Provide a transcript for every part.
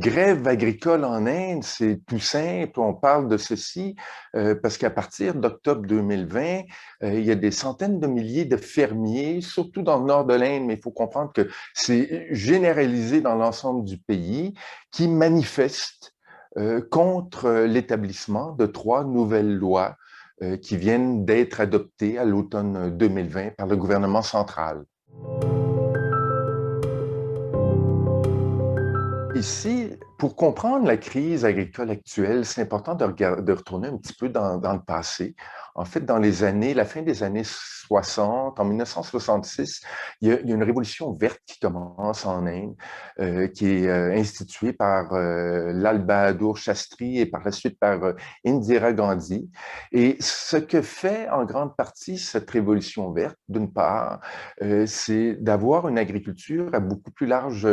grève agricole en Inde, c'est tout simple. On parle de ceci parce qu'à partir d'octobre 2020, il y a des centaines de milliers de fermiers, surtout dans le nord de l'Inde, mais il faut comprendre que c'est généralisé dans l'ensemble du pays, qui manifestent contre l'établissement de trois nouvelles lois qui viennent d'être adoptées à l'automne 2020 par le gouvernement central. Ici, pour comprendre la crise agricole actuelle, c'est important de retourner un petit peu dans le passé. En fait, dans la fin des années 60, en 1966, il y a une révolution verte qui commence en Inde, qui est instituée par Lal Bahadur Shastri et par la suite par Indira Gandhi. Et ce que fait en grande partie cette révolution verte, d'une part, c'est d'avoir une agriculture à beaucoup plus large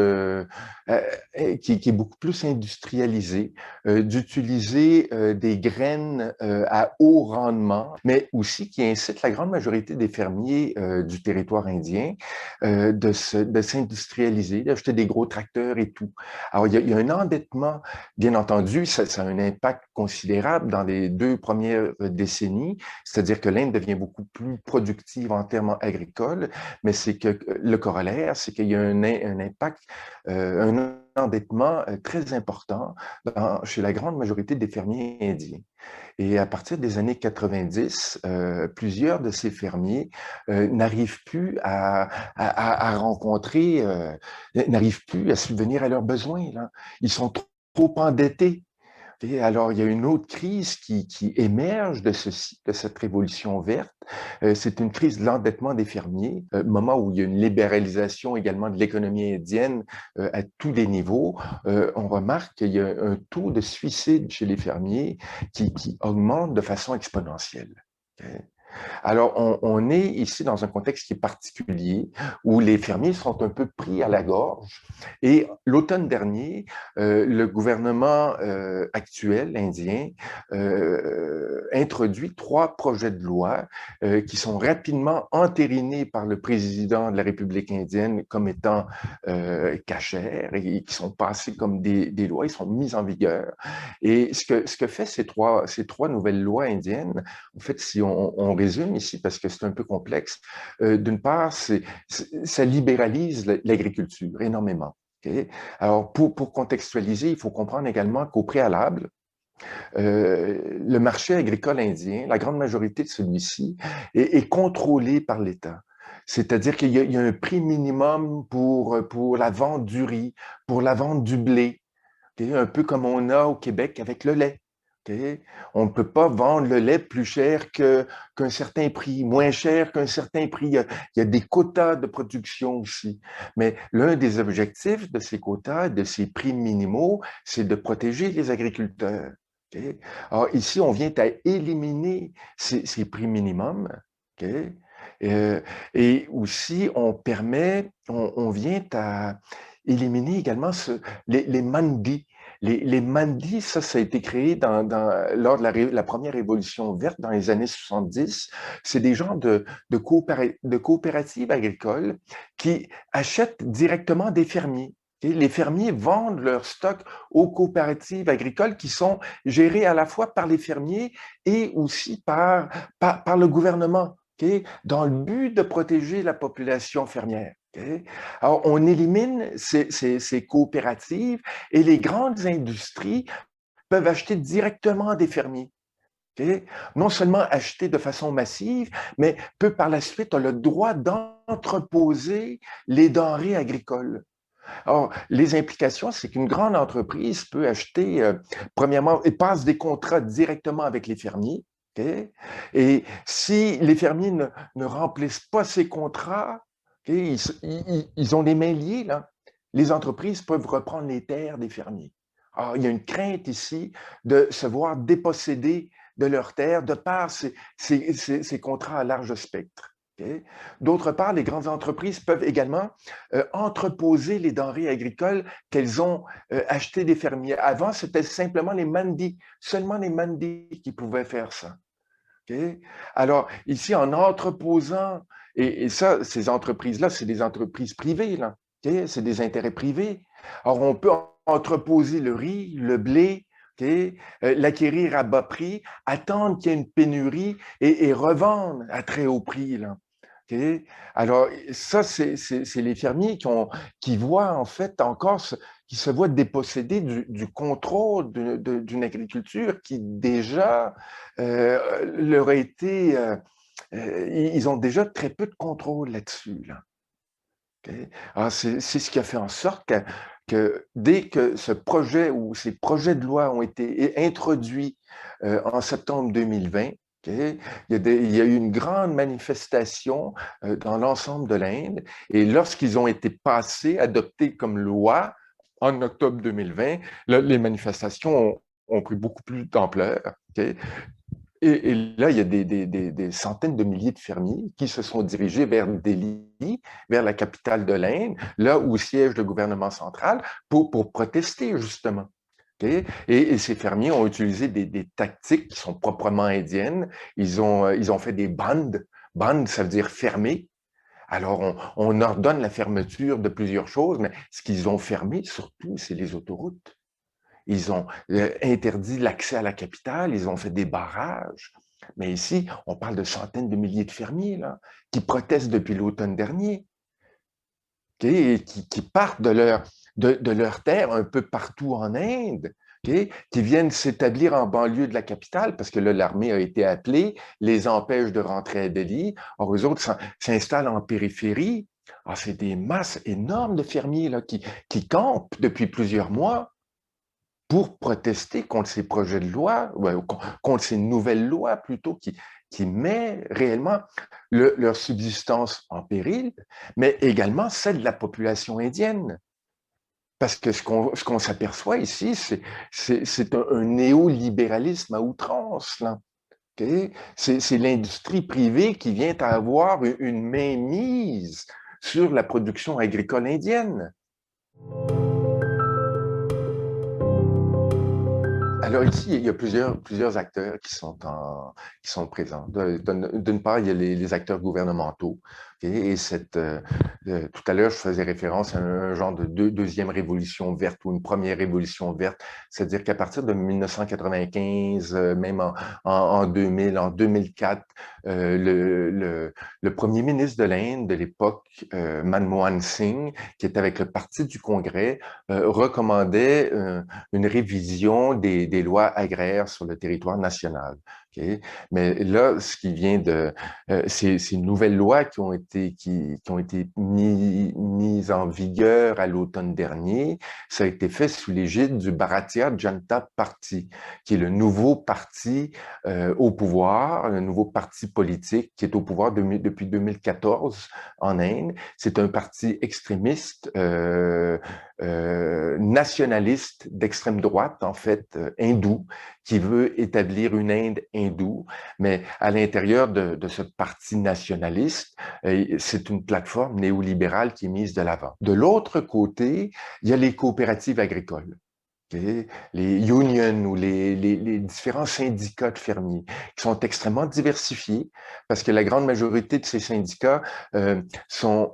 qui est beaucoup plus industrialisé, d'utiliser des graines à haut rendement, mais aussi qui incite la grande majorité des fermiers du territoire indien de s'industrialiser, d'acheter des gros tracteurs et tout. Alors, il y a un endettement, bien entendu, ça a un impact considérable dans les 2 premières décennies, c'est-à-dire que l'Inde devient beaucoup plus productive en termes agricoles, mais c'est que le corollaire, c'est qu'il y a un impact, un endettement très important chez la grande majorité des fermiers indiens. Et à partir des années 90, plusieurs de ces fermiers n'arrivent plus à rencontrer, n'arrivent plus à subvenir à leurs besoins, là. Ils sont trop endettés. Et alors, il y a une autre crise qui émerge de ceci, de cette révolution verte. C'est une crise de l'endettement des fermiers, moment où il y a une libéralisation également de l'économie indienne à tous les niveaux. On remarque qu'il y a un taux de suicide chez les fermiers qui augmente de façon exponentielle. Okay? Alors, on est ici dans un contexte qui est particulier, où les fermiers sont un peu pris à la gorge. Et l'automne dernier, le gouvernement actuel indien introduit 3 projets de loi qui sont rapidement entérinés par le président de la République indienne comme étant cachères et qui sont passés comme des lois, ils sont mis en vigueur. Et ce que fait ces trois nouvelles lois indiennes, en fait, si on résume ici, parce que c'est un peu complexe, d'une part, ça libéralise l'agriculture énormément. Okay? Alors, pour contextualiser, il faut comprendre également qu'au préalable, le marché agricole indien, la grande majorité de celui-ci, est contrôlé par l'État. C'est-à-dire qu'il y a un prix minimum pour la vente du riz, pour la vente du blé, okay? Un peu comme on a au Québec avec le lait. Okay? On ne peut pas vendre le lait plus cher qu'un certain prix, moins cher qu'un certain prix. Il y a des quotas de production aussi. Mais l'un des objectifs de ces quotas, de ces prix minimaux, c'est de protéger les agriculteurs. Okay? Alors ici, on vient à éliminer ces prix minimums. Okay? Euh, et aussi, on vient à éliminer également les mandis. Les mandis, ça a été créé lors de la première révolution verte dans les années 70. C'est des genres de coopératives agricoles qui achètent directement des fermiers. Okay? Les fermiers vendent leur stock aux coopératives agricoles qui sont gérées à la fois par les fermiers et aussi par le gouvernement, okay? Dans le but de protéger la population fermière. Okay? Alors, on élimine ces coopératives et les grandes industries peuvent acheter directement des fermiers. Okay? Non seulement acheter de façon massive, mais peut par la suite avoir le droit d'entreposer les denrées agricoles. Alors, les implications, c'est qu'une grande entreprise peut acheter, premièrement, et passe des contrats directement avec les fermiers. Okay? Et si les fermiers ne remplissent pas ces contrats, okay, ils ont les mains liées, là. Les entreprises peuvent reprendre les terres des fermiers. Alors, il y a une crainte ici de se voir déposséder de leurs terres de par ces contrats à large spectre. Okay? D'autre part, les grandes entreprises peuvent également entreposer les denrées agricoles qu'elles ont achetées des fermiers. Avant, c'était simplement les mandis, seulement les mandis qui pouvaient faire ça. Okay? Alors, ici, en entreposant, et ça, ces entreprises-là, c'est des entreprises privées, là. Okay? C'est des intérêts privés. Alors, on peut entreposer le riz, le blé, okay? L'acquérir à bas prix, attendre qu'il y ait une pénurie et revendre à très haut prix. Là. Okay? Alors, ça, c'est les fermiers qui voient en fait encore, qui se voient dépossédés du contrôle d'une agriculture qui déjà leur a été... ils ont déjà très peu de contrôle là-dessus. Là. Okay? Alors, c'est ce qui a fait en sorte que dès que ce projet ou ces projets de loi ont été introduits en septembre 2020, okay, il y a eu une grande manifestation dans l'ensemble de l'Inde. Et lorsqu'ils ont été passés, adoptés comme loi en octobre 2020, là, les manifestations ont pris beaucoup plus d'ampleur. Okay? Et là, il y a des centaines de milliers de fermiers qui se sont dirigés vers Delhi, vers la capitale de l'Inde, là où siège le gouvernement central, pour protester, justement. Okay? Et ces fermiers ont utilisé des tactiques qui sont proprement indiennes. Ils ont fait des bandes. Bandes, ça veut dire fermer. Alors, on ordonne la fermeture de plusieurs choses, mais ce qu'ils ont fermé, surtout, c'est les autoroutes. Ils ont interdit l'accès à la capitale, ils ont fait des barrages. Mais ici, on parle de centaines de milliers de fermiers là, qui protestent depuis l'automne dernier, okay, et qui partent de leur terre un peu partout en Inde, okay, qui viennent s'établir en banlieue de la capitale parce que là, l'armée a été appelée, les empêche de rentrer à Delhi. Or, eux autres s'installent en périphérie. Ah, c'est des masses énormes de fermiers là, qui campent depuis plusieurs mois pour protester contre ces projets de loi, contre ces nouvelles lois plutôt, qui met réellement leur subsistance en péril, mais également celle de la population indienne. Parce que ce qu'on s'aperçoit ici, c'est un néolibéralisme à outrance. Là. Okay? C'est l'industrie privée qui vient à avoir une mainmise sur la production agricole indienne. Alors ici, il y a plusieurs acteurs qui sont présents. D'une part, il y a les acteurs gouvernementaux. Okay? Et tout à l'heure, je faisais référence à un genre de deuxième révolution verte ou une première révolution verte. C'est-à-dire qu'à partir de 1995, même en 2000, en 2004, le premier ministre de l'Inde de l'époque, Manmohan Singh, qui était avec le Parti du Congrès, recommandait une révision des lois agraires sur le territoire national. Okay? Mais là, ce qui vient ces nouvelles lois qui ont été mises en vigueur à l'automne dernier, ça a été fait sous l'égide du Bharatiya Janata Party, qui est le nouveau parti au pouvoir, le nouveau parti politique qui est au pouvoir depuis 2014 en Inde. C'est un parti extrémiste nationaliste d'extrême droite, en fait, hindou, qui veut établir une Inde hindoue, mais à l'intérieur de ce parti nationaliste, c'est une plateforme néolibérale qui est mise de l'avant. De l'autre côté, il y a les coopératives agricoles. Okay? Les unions ou les différents syndicats de fermiers qui sont extrêmement diversifiés parce que la grande majorité de ces syndicats sont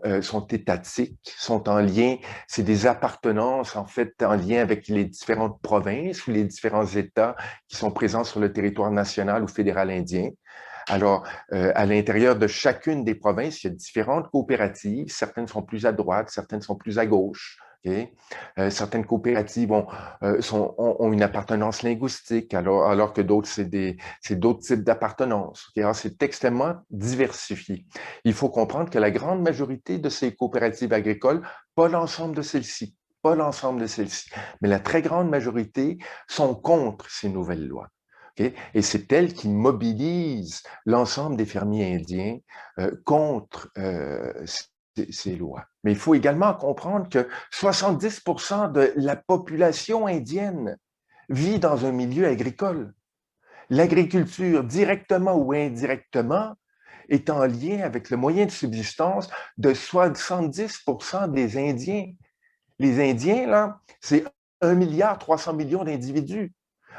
étatiques, sont en lien, c'est des appartenances en fait en lien avec les différentes provinces ou les différents États qui sont présents sur le territoire national ou fédéral indien. Alors, à l'intérieur de chacune des provinces, il y a différentes coopératives. Certaines sont plus à droite, certaines sont plus à gauche. Okay? Certaines coopératives ont une appartenance linguistique, alors que d'autres, c'est d'autres types d'appartenance. Okay? Alors, c'est extrêmement diversifié. Il faut comprendre que la grande majorité de ces coopératives agricoles, pas l'ensemble de celles-ci, pas l'ensemble de celles-ci, mais la très grande majorité sont contre ces nouvelles lois. Okay? Et c'est elle qui mobilise l'ensemble des fermiers indiens contre ces lois. Mais il faut également comprendre que 70% de la population indienne vit dans un milieu agricole. L'agriculture, directement ou indirectement, est en lien avec le moyen de subsistance de 70% des Indiens. Les Indiens, là, c'est 1,3 milliard d'individus.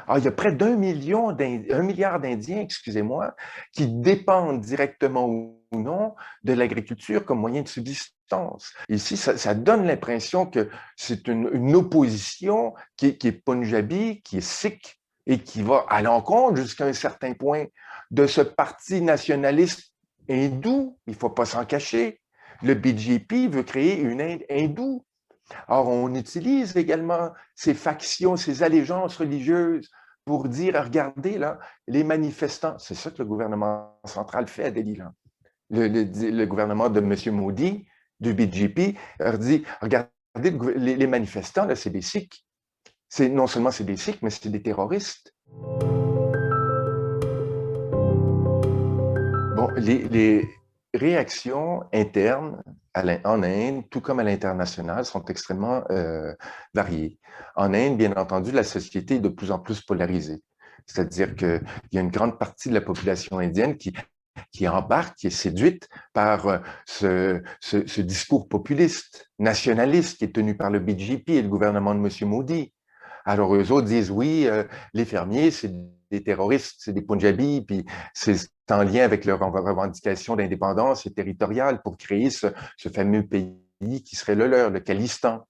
Alors, il y a près d'un milliard d'Indiens, excusez-moi, qui dépendent directement ou non de l'agriculture comme moyen de subsistance. Ici, ça donne l'impression que c'est une opposition qui est punjabi, qui est sikh, et qui va à l'encontre jusqu'à un certain point de ce parti nationaliste hindou, il ne faut pas s'en cacher. Le BJP veut créer une Inde hindoue. Or, on utilise également ces factions, ces allégeances religieuses pour dire, regardez, là, les manifestants, c'est ça que le gouvernement central fait à Delhi, là. Le gouvernement de M. Modi, du BJP, leur dit, regardez, les manifestants, là, c'est des Sikhs. Non seulement c'est des Sikhs, mais c'est des terroristes. Bon, les réactions internes en Inde, tout comme à l'international, sont extrêmement variées. En Inde, bien entendu, la société est de plus en plus polarisée. C'est-à-dire qu'il y a une grande partie de la population indienne qui embarque, qui est séduite par ce discours populiste, nationaliste, qui est tenu par le BJP et le gouvernement de M. Modi. Alors, eux autres disent, oui, les fermiers, c'est des terroristes, c'est des Punjabis, puis c'est en lien avec leur revendication d'indépendance et territoriale pour créer ce fameux pays qui serait le leur, le Khalistan.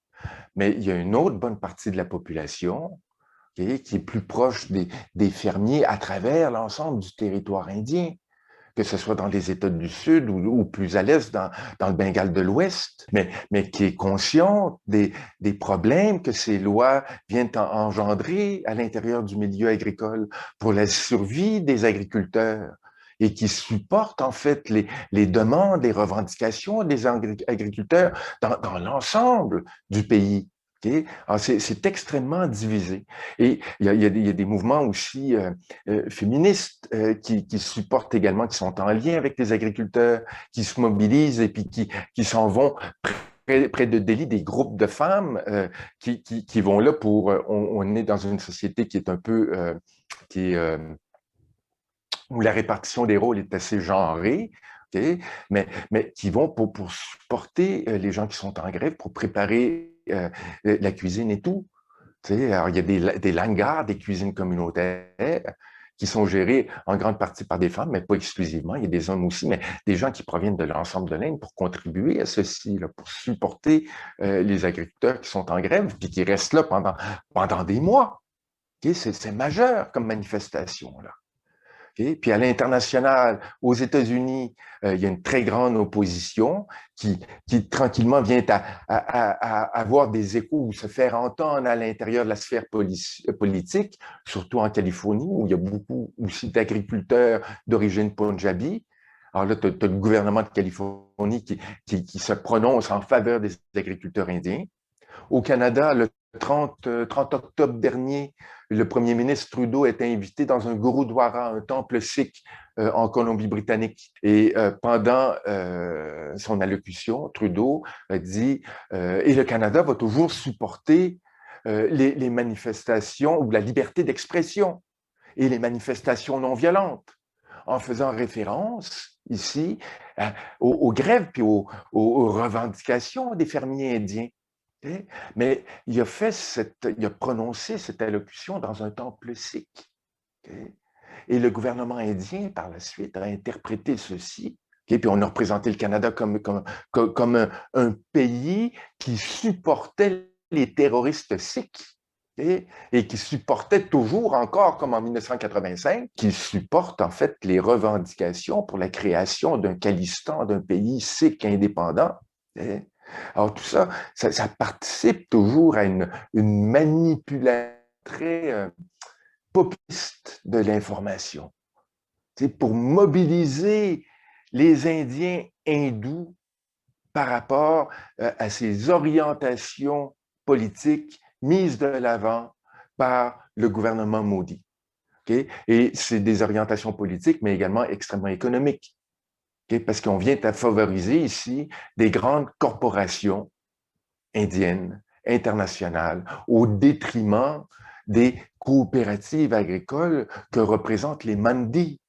Mais il y a une autre bonne partie de la population qui est plus proche des fermiers à travers l'ensemble du territoire indien, que ce soit dans les États du Sud ou plus à l'Est, dans le Bengale de l'Ouest, mais qui est conscient des problèmes que ces lois viennent engendrer à l'intérieur du milieu agricole pour la survie des agriculteurs et qui supporte en fait les demandes, les revendications des agriculteurs dans l'ensemble du pays. Okay? C'est extrêmement divisé. Et il y a des mouvements aussi féministes qui supportent également, qui sont en lien avec les agriculteurs, qui se mobilisent et puis qui s'en vont près de Delhi, des groupes de femmes qui vont là pour... on est dans une société qui est un peu... où la répartition des rôles est assez genrée, okay? mais qui vont pour supporter les gens qui sont en grève, pour préparer la cuisine et tout. Alors, il y a des langars, des cuisines communautaires qui sont gérées en grande partie par des femmes, mais pas exclusivement. Il y a des hommes aussi, mais des gens qui proviennent de l'ensemble de l'Inde pour contribuer à ceci, là, pour supporter les agriculteurs qui sont en grève puis qui restent là pendant des mois. Okay? C'est majeur comme manifestation, là. Okay? Puis à l'international, aux États-Unis, il y a une très grande opposition qui tranquillement vient à avoir des échos ou se faire entendre à l'intérieur de la sphère politique, surtout en Californie, où il y a beaucoup aussi d'agriculteurs d'origine punjabi. Alors là, tu as le gouvernement de Californie qui se prononce en faveur des agriculteurs indiens. Au Canada, le 30 octobre dernier, le premier ministre Trudeau était invité dans un gurudwara, un temple sikh en Colombie-Britannique. Et pendant son allocution, Trudeau a dit et le Canada va toujours supporter les manifestations ou la liberté d'expression et les manifestations non violentes, en faisant référence ici aux grèves puis aux revendications des fermiers indiens. Okay? Mais il a prononcé cette allocution dans un temple sikh. Okay? Et le gouvernement indien, par la suite, a interprété ceci. Okay? Puis on a représenté le Canada comme un pays qui supportait les terroristes sikhs. Okay? Et qui supportait toujours encore, comme en 1985, qui supporte en fait les revendications pour la création d'un Khalistan, d'un pays sikh indépendant. Okay? Alors tout ça, ça participe toujours à une manipulation très populiste de l'information. C'est pour mobiliser les Indiens hindous par rapport à ces orientations politiques mises de l'avant par le gouvernement Modi. Okay? Et c'est des orientations politiques, mais également extrêmement économiques. Okay? Parce qu'on vient à favoriser ici des grandes corporations indiennes, internationales, au détriment des coopératives agricoles que représentent les mandis,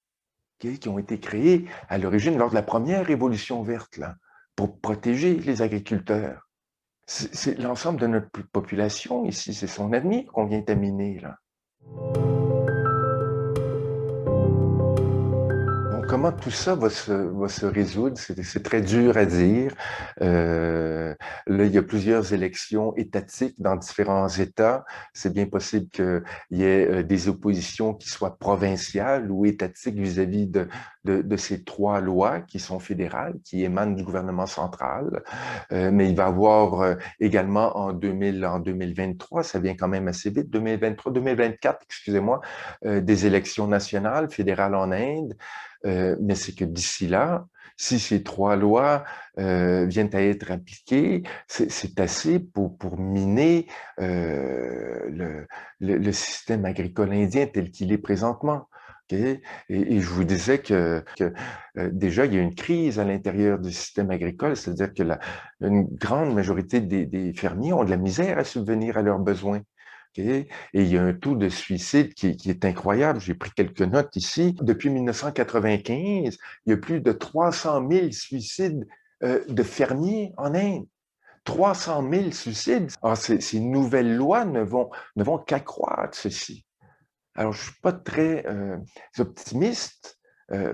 okay? Qui ont été créées à l'origine lors de la première révolution verte, là, pour protéger les agriculteurs. C'est l'ensemble de notre population ici, c'est son avenir qu'on vient à miner, là. Donc, comment tout ça va se résoudre, c'est très dur à dire. Là, il y a plusieurs élections étatiques dans différents États. C'est bien possible qu'il y ait des oppositions qui soient provinciales ou étatiques vis-à-vis de ces trois lois qui sont fédérales, qui émanent du gouvernement central. Mais il va y avoir également en 2023, ça vient quand même assez vite, 2023-2024, excusez-moi, des élections nationales, fédérales en Inde. Mais c'est que d'ici là, si ces trois lois viennent à être appliquées, c'est assez pour miner le système agricole indien tel qu'il est présentement. Okay? Et je vous disais que déjà, il y a une crise à l'intérieur du système agricole, c'est-à-dire que une grande majorité des fermiers ont de la misère à subvenir à leurs besoins. Okay? Et il y a un taux de suicide qui est incroyable. J'ai pris quelques notes ici. Depuis 1995, il y a plus de 300 000 suicides de fermiers en Inde. 300 000 suicides. Alors, ces nouvelles lois ne vont qu'accroître ceci. Alors, je ne suis pas très optimiste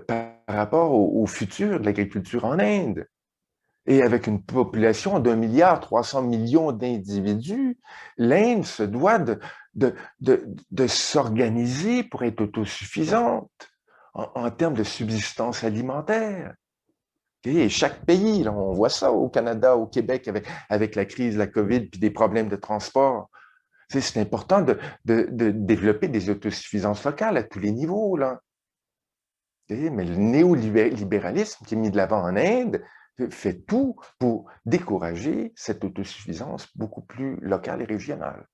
par rapport au futur de l'agriculture en Inde. Et avec une population d'1,3 milliard d'individus, l'Inde se doit de s'organiser pour être autosuffisante en termes de subsistance alimentaire. Et chaque pays, là, on voit ça au Canada, au Québec, avec la crise de la COVID puis des problèmes de transport. C'est important de développer des autosuffisances locales à tous les niveaux, là. Mais le néolibéralisme qui est mis de l'avant en Inde fait tout pour décourager cette autosuffisance beaucoup plus locale et régionale.